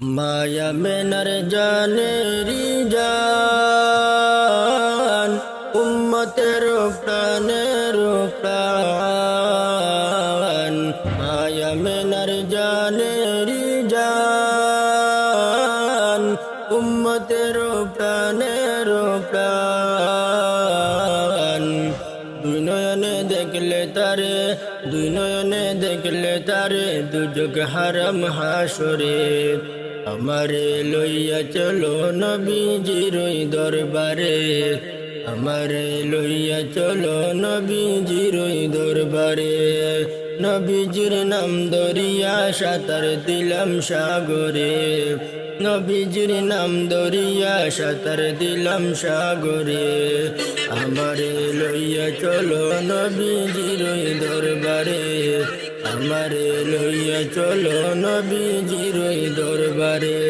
মায়া মেনার জানেরি জান উম্মতের প্রাণের প্রাণ। মায়া মেনার জানেরি জান উম্মতের প্রাণের প্রাণ। দুই নয়নে দেখলে তারে, দুই নয়নে দেখলে তারে, দুজক হারাম হাসরে। আমারে লইয়া চলো নবীজির ওই দরবারে, আমারে লইয়া চলো নবীজির ওই দরবারে। নবীজির নাম দরিয়া সাঁতার দিলাম সাগরে, নবীজির নাম দরিয়া সাঁতার দিলাম সাগরে। আমারে লইয়া চলো নবীজির ওই দরবারে, আমারে লইয়া চলো নবীজির ওই দরবারে।